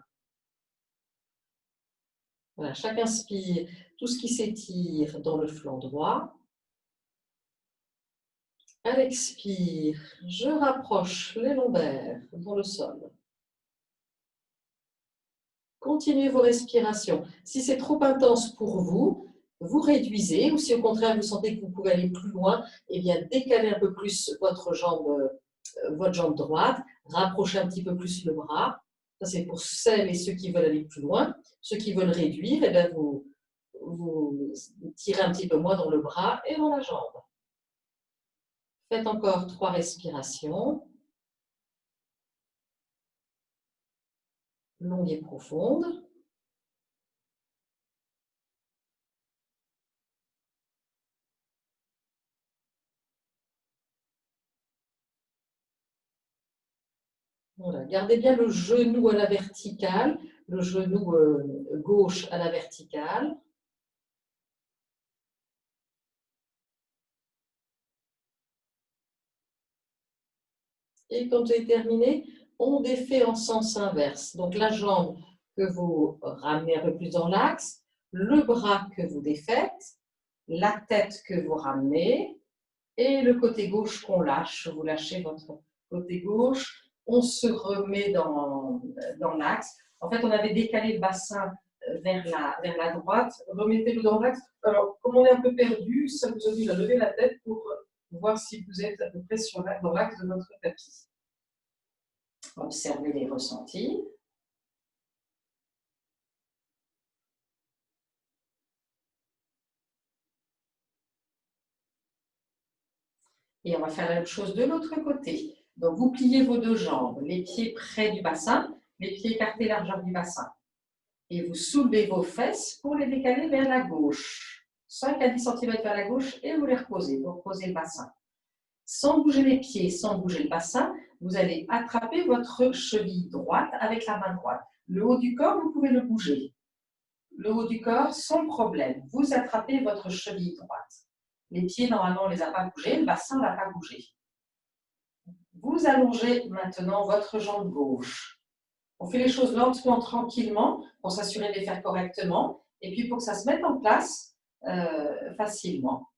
Voilà, chaque inspire, tout ce qui s'étire dans le flanc droit. À l'expire, je rapproche les lombaires dans le sol. Continuez vos respirations. Si c'est trop intense pour vous, vous réduisez, ou si au contraire vous sentez que vous pouvez aller plus loin, eh bien décalez un peu plus votre jambe droite, rapprochez un petit peu plus le bras. Ça c'est pour celles et ceux qui veulent aller plus loin. Ceux qui veulent réduire, eh bien, vous tirez un petit peu moins dans le bras et dans la jambe. Faites encore 3 respirations. Longue et profonde. Voilà. Gardez bien le genou à la verticale, le genou gauche à la verticale. Et quand j'ai terminé, on défait en sens inverse. Donc la jambe que vous ramenez un peu plus dans l'axe, le bras que vous défaites, la tête que vous ramenez et le côté gauche qu'on lâche. Vous lâchez votre côté gauche, on se remet dans l'axe. En fait, on avait décalé le bassin vers la droite. Remettez-le dans l'axe. Alors, comme on est un peu perdu, ça vous oblige à lever la tête pour voir si vous êtes à peu près dans l'axe de votre tapis. Observez les ressentis. Et on va faire la même chose de l'autre côté. Donc, vous pliez vos 2 jambes, les pieds près du bassin, les pieds écartés largeur du bassin. Et vous soulevez vos fesses pour les décaler vers la gauche. 5 à 10 cm vers la gauche et vous les reposez. Vous reposez le bassin. Sans bouger les pieds, sans bouger le bassin, vous allez attraper votre cheville droite avec la main droite. Le haut du corps, vous pouvez le bouger. Le haut du corps, sans problème. Vous attrapez votre cheville droite. Les pieds, normalement, on ne les a pas bougés. Le bassin n'a pas bougé. Vous allongez maintenant votre jambe gauche. On fait les choses lentement, tranquillement, pour s'assurer de les faire correctement, et puis pour que ça se mette en place facilement.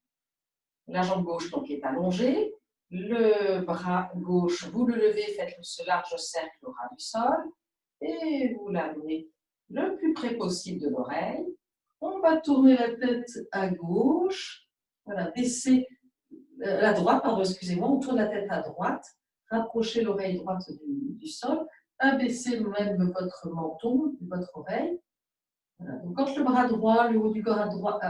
La jambe gauche donc est allongée, le bras gauche, vous le levez, faites ce large cercle au ras du sol, et vous l'amenez le plus près possible de l'oreille. On va tourner la tête à gauche, voilà, baisser la droite, pardon, excusez-moi, on tourne la tête à droite, rapprochez l'oreille droite du sol, abaissez même votre menton, votre oreille. Voilà. Donc, quand le bras droit, le haut du corps à droite,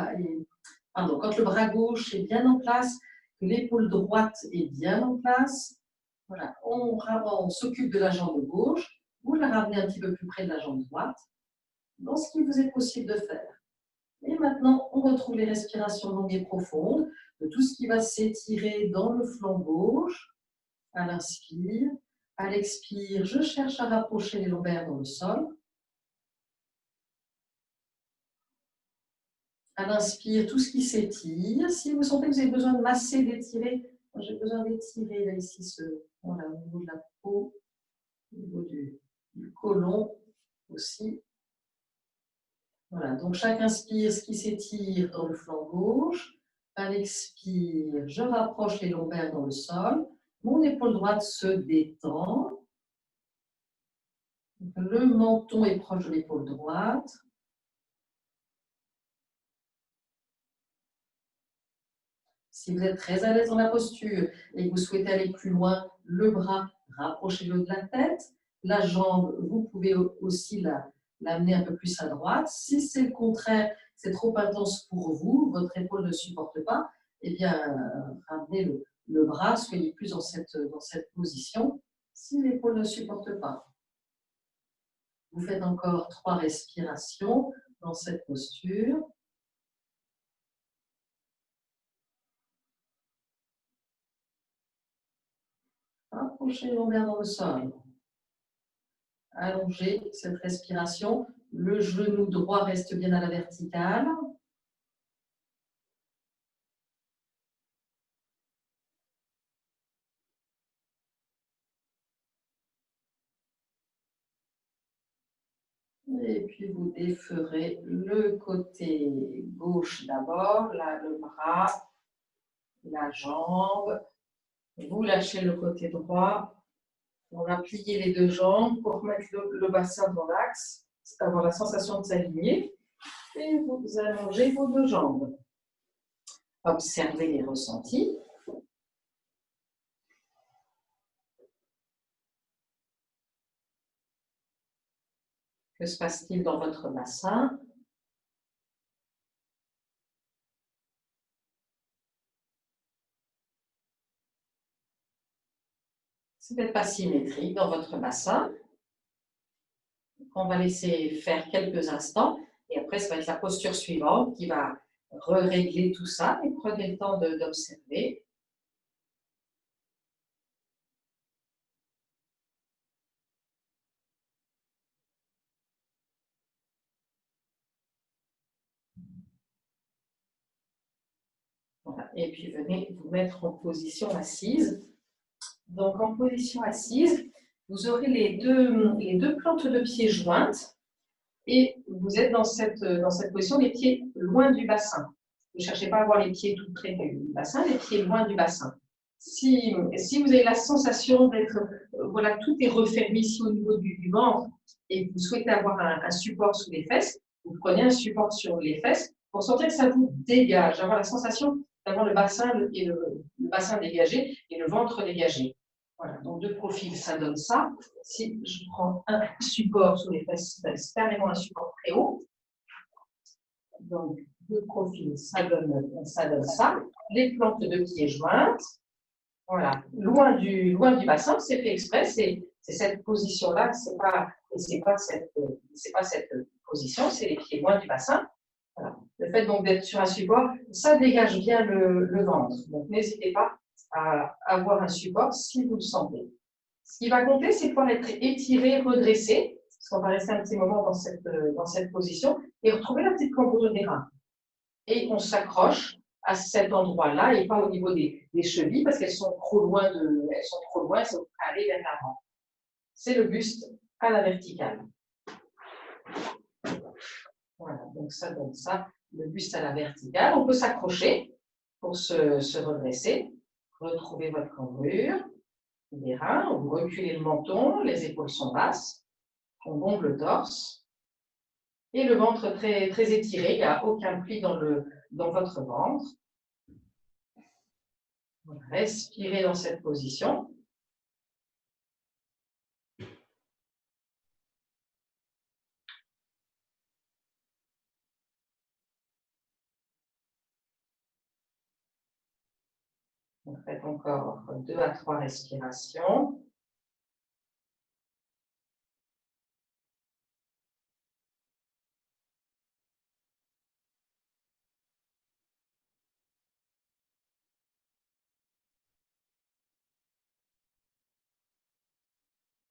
quand le bras gauche est bien en place, que l'épaule droite est bien en place, voilà, on s'occupe de la jambe gauche, vous la ramenez un petit peu plus près de la jambe droite, dans ce qu'il vous est possible de faire. Et maintenant, on retrouve les respirations longues et profondes, de tout ce qui va s'étirer dans le flanc gauche, à l'inspire. À l'expire, je cherche à rapprocher les lombaires dans le sol. À l'inspire, tout ce qui s'étire. Si vous sentez que vous avez besoin de masser, d'étirer, j'ai besoin d'étirer là, ici, voilà, au niveau de la peau, au niveau du côlon aussi. Voilà, donc chaque inspire, ce qui s'étire dans le flanc gauche. À l'expire, je rapproche les lombaires dans le sol. Mon épaule droite se détend. Le menton est proche de l'épaule droite. Si vous êtes très à l'aise dans la posture et que vous souhaitez aller plus loin, le bras, rapprochez-le de la tête. La jambe, vous pouvez aussi l'amener un peu plus à droite. Si c'est le contraire, c'est trop intense pour vous, votre épaule ne supporte pas, eh bien, ramenez le bras, soyez plus dans cette position. Si l'épaule ne supporte pas, vous faites encore 3 respirations dans cette posture. Approchez les lombaires dans le sol. Allongez cette respiration. Le genou droit reste bien à la verticale. Et puis vous déferez le côté gauche d'abord, là le bras, la jambe. Vous lâchez le côté droit. On va plier les 2 jambes pour mettre le bassin dans l'axe, avoir la sensation de s'aligner. Et vous allongez vos 2 jambes. Observez les ressentis. Que se passe-t-il dans votre bassin? C'est peut-être pas symétrique dans votre bassin. On va laisser faire quelques instants et après, ça va être la posture suivante qui va régler tout ça. Et prenez le temps d'observer. Voilà. Et puis, venez vous mettre en position assise. Donc, en position assise, vous aurez les deux plantes de pied jointes et vous êtes dans cette position, les pieds loin du bassin. Ne cherchez pas à avoir les pieds tout près du bassin, les pieds loin du bassin. Si vous avez la sensation d'être, voilà, tout est refermé ici au niveau du ventre et vous souhaitez avoir un support sous les fesses, vous prenez un support sur les fesses pour sentir que ça vous dégage, avoir la sensation d'avoir le bassin dégagé et le ventre dégagé. Voilà, donc de profil, ça donne ça. Si je prends un support sous les fesses, c'est carrément un support très haut. Donc, de profil, ça donne ça. Les plantes de pieds jointes. Voilà, loin du bassin, c'est fait exprès, c'est cette position-là, c'est pas cette position, c'est les pieds loin du bassin. Voilà. Le fait donc d'être sur un support, ça dégage bien le ventre. Donc n'hésitez pas à avoir un support si vous le sentez. Ce qui va compter, c'est pouvoir être étiré, redressé, parce qu'on va rester un petit moment dans cette position, et retrouver la petite cambrure des reins. Et on s'accroche à cet endroit-là et pas au niveau des chevilles parce qu'elles sont trop loin, elles sont allées vers l'avant. C'est le buste à la verticale. Voilà, donc ça donne ça, le buste à la verticale. On peut s'accrocher pour se redresser, retrouver votre cambrure, les reins, vous reculez le menton, les épaules sont basses, on bombe le torse et le ventre très, très étiré, il n'y a aucun pli dans votre ventre. Respirez dans cette position. Faites encore 2 à 3 respirations.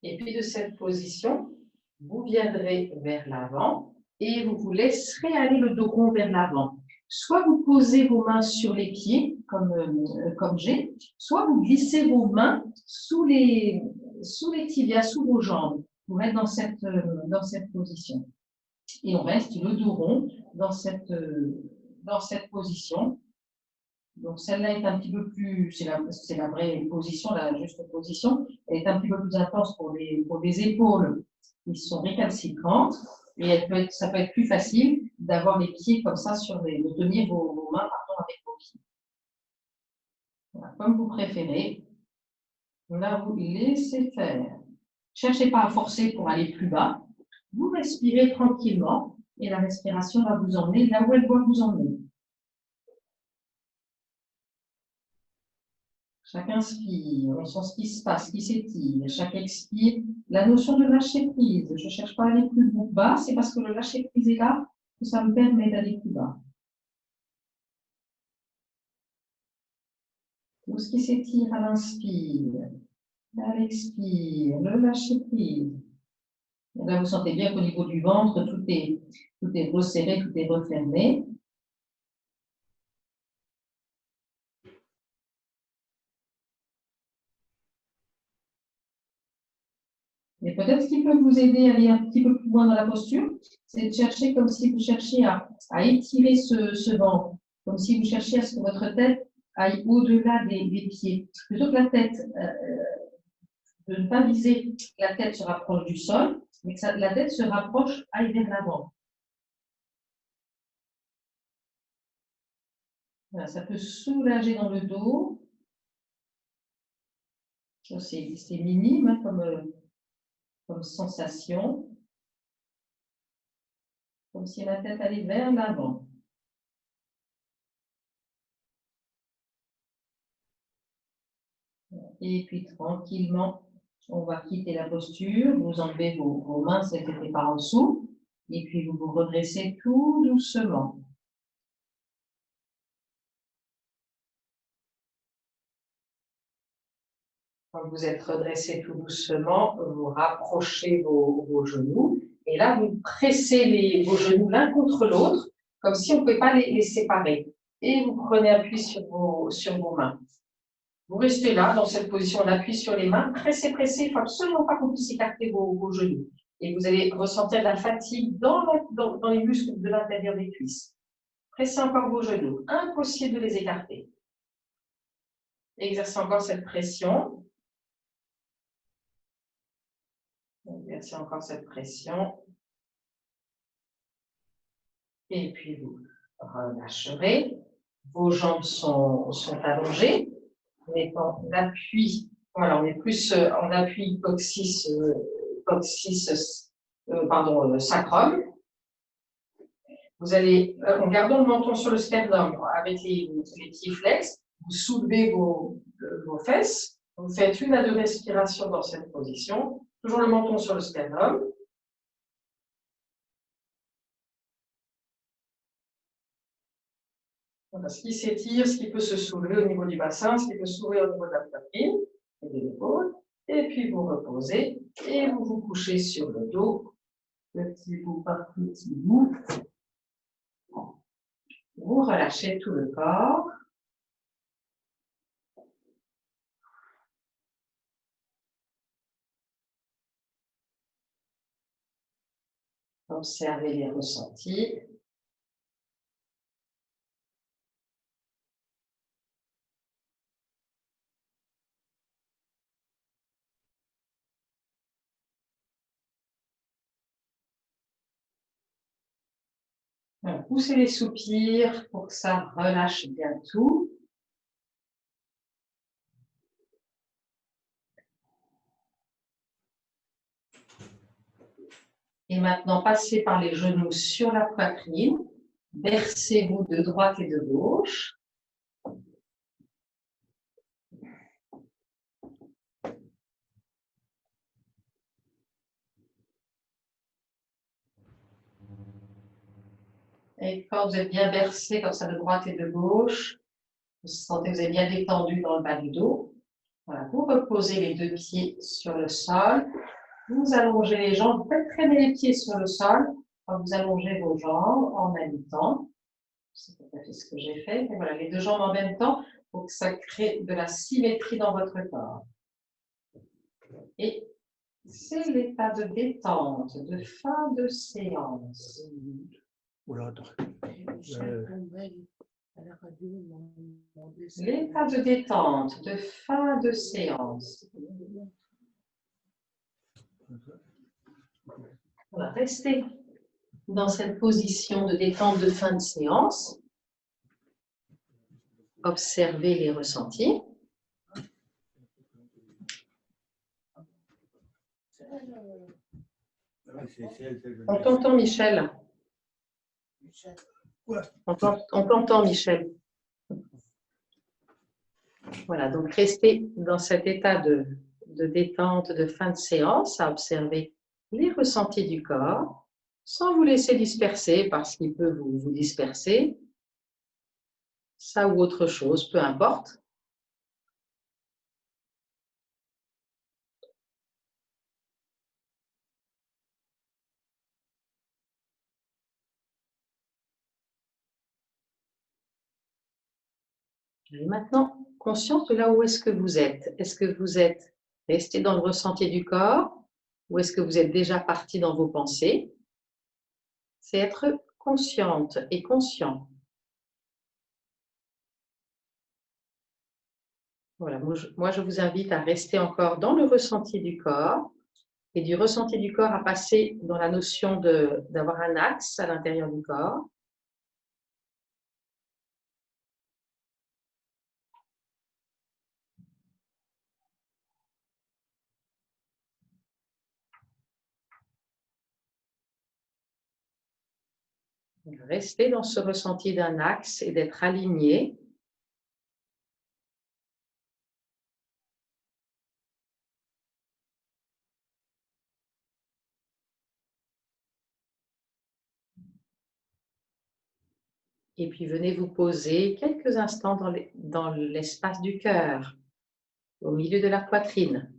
Et puis de cette position, vous viendrez vers l'avant et vous vous laisserez aller le dos rond vers l'avant. Soit vous posez vos mains sur les pieds, comme j'ai, soit vous glissez vos mains sous les tibias, sous vos jambes, pour être dans cette position. Et on reste le dos rond dans cette position. Donc celle-là est un petit peu plus, c'est la vraie position, la juste position, elle est un petit peu plus intense pour des épaules qui sont récalcitrantes et ça peut être plus facile d'avoir les pieds comme ça de tenir vos mains avec vos pieds. Voilà, comme vous préférez. Là, vous laissez faire. Cherchez pas à forcer pour aller plus bas. Vous respirez tranquillement et la respiration va vous emmener là où elle doit vous emmener. Chaque inspire, on sent ce qui se passe, qui s'étire. Chaque expire, la notion de lâcher prise. Je ne cherche pas à aller plus bas, c'est parce que le lâcher prise est là que ça me permet d'aller plus bas. Tout ce qui s'étire à l'inspire, à l'expire, le lâcher prise. Et là, vous sentez bien qu'au niveau du ventre, tout est resserré, tout est refermé. Et peut-être ce qui peut vous aider à aller un petit peu plus loin dans la posture, c'est de chercher comme si vous cherchiez à étirer ce ventre, comme si vous cherchiez à ce que votre tête aille au-delà des pieds. Plutôt que la tête, de ne pas viser que la tête se rapproche du sol, mais que la tête se rapproche, aille vers l'avant. Voilà, ça peut soulager dans le dos. C'est minime hein, comme sensation. Comme si la tête allait vers l'avant. Et puis tranquillement, on va quitter la posture. Vous enlevez vos mains si elles n'étaient pas en dessous. Et puis vous vous redressez tout doucement. Quand vous êtes redressé tout doucement, vous rapprochez vos genoux. Et là, vous pressez vos genoux l'un contre l'autre, comme si on ne pouvait pas les séparer. Et vous prenez appui sur vos mains. Vous restez là, dans cette position d'appui sur les mains. Pressez, pressez. Il ne faut absolument pas qu'on puisse écarter vos genoux. Et vous allez ressentir de la fatigue dans les muscles de l'intérieur des cuisses. Pressez encore vos genoux. Impossible de les écarter. Exercez encore cette pression. Exercez encore cette pression. Et puis vous relâcherez. Vos jambes sont allongées. Mettant l'appui, voilà, on est plus en appui sacrum. Vous allez, en gardant le menton sur le sternum, avec les pieds flex, vous soulevez vos fesses. Vous faites 1 à 2 respirations dans cette position. Toujours le menton sur le sternum. Voilà, ce qui s'étire, ce qui peut se soulever au niveau du bassin, ce qui peut s'ouvrir au niveau de la poitrine et de l'épaule. Et puis vous reposez et vous vous couchez sur le dos, petit bout par petit bout. Vous relâchez tout le corps. Observez les ressentis. Poussez les soupirs pour que ça relâche bien tout. Et maintenant, passez par les genoux sur la poitrine. Bercez-vous de droite et de gauche. Et quand vous êtes bien bercé comme ça de droite et de gauche, vous sentez que vous êtes bien détendu dans le bas du dos. Voilà, vous reposez les 2 pieds sur le sol. Vous allongez les jambes. Vous faites traîner les pieds sur le sol quand vous allongez vos jambes en même temps. C'est tout à fait ce que j'ai fait. Et voilà, les 2 jambes en même temps pour que ça crée de la symétrie dans votre corps. Et c'est l'état de détente, de fin de séance. L'état de détente, de fin de séance. On va rester dans cette position de détente de fin de séance. Observez les ressentis. On t'entend, Michel. On t'entend, Michel. Voilà, donc restez dans cet état de détente, de fin de séance, à observer les ressentis du corps, sans vous laisser disperser par ce qui peut vous disperser, ça ou autre chose, peu importe. Et maintenant, conscience de là où est-ce que vous êtes. Est-ce que vous êtes resté dans le ressenti du corps ou est-ce que vous êtes déjà parti dans vos pensées? C'est être consciente et conscient. Voilà, moi, je vous invite à rester encore dans le ressenti du corps et du ressenti du corps à passer dans la notion d'avoir un axe à l'intérieur du corps. Rester dans ce ressenti d'un axe et d'être aligné. Et puis venez vous poser quelques instants dans l'espace du cœur, au milieu de la poitrine.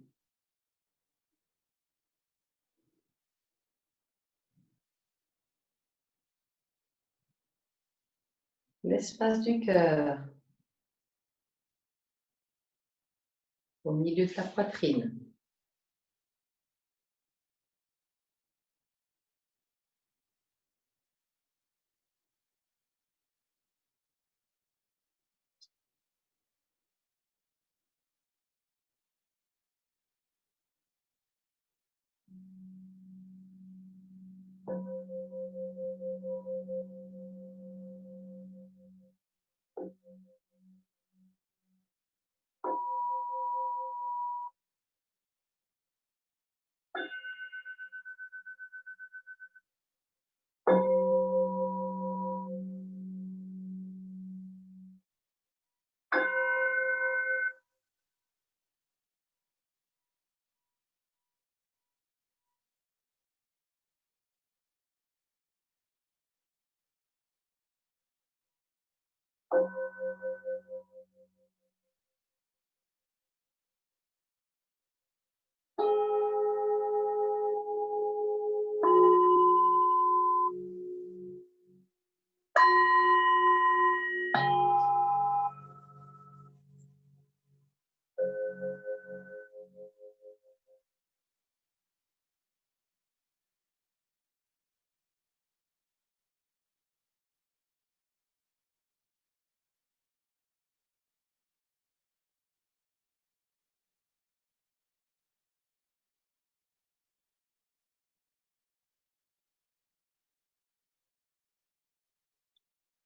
L'espace du cœur, au milieu de la poitrine.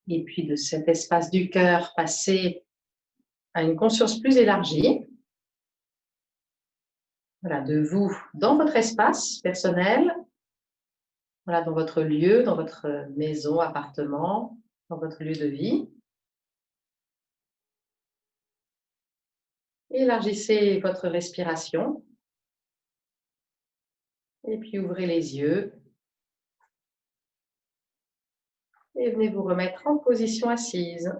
Et puis de cet espace du cœur, passer à une conscience plus élargie. Voilà, de vous dans votre espace personnel, voilà, dans votre lieu, dans votre maison, appartement, dans votre lieu de vie. Élargissez votre respiration. Et puis ouvrez les yeux. Et venez vous remettre en position assise.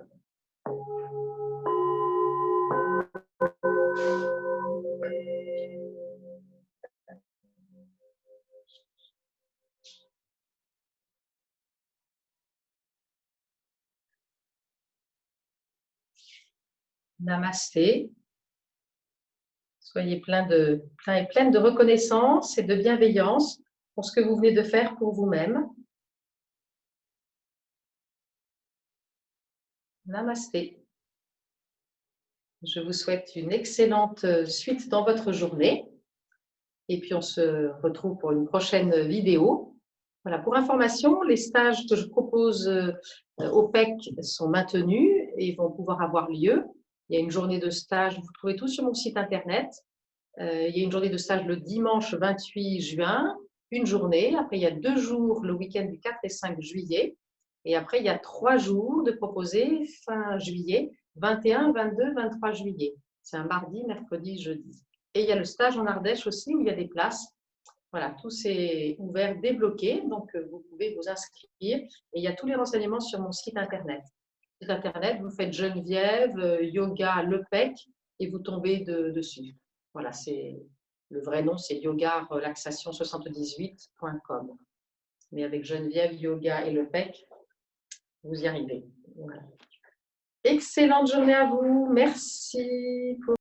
Namasté. Soyez plein et pleine de reconnaissance et de bienveillance pour ce que vous venez de faire pour vous-même. Namasté. Je vous souhaite une excellente suite dans votre journée. Et puis, on se retrouve pour une prochaine vidéo. Voilà, pour information, les stages que je propose au PEC sont maintenus et vont pouvoir avoir lieu. Il y a une journée de stage, vous trouvez tout sur mon site internet. Il y a une journée de stage le dimanche 28 juin une journée. Après, il y a 2 jours le week-end du 4 et 5 juillet. Et après, il y a 3 jours de proposer fin juillet, 21, 22, 23 juillet. C'est un mardi, mercredi, jeudi. Et il y a le stage en Ardèche aussi où il y a des places. Voilà, tout c'est ouvert, débloqué. Donc, vous pouvez vous inscrire. Et il y a tous les renseignements sur mon site internet. Site internet, vous faites Geneviève, yoga Lepec et vous tombez dessus. Voilà, c'est le vrai nom, c'est yogarelaxation78.com. Mais avec Geneviève, yoga et Lepec, vous y arrivez. Voilà. Excellente journée à vous. Merci pour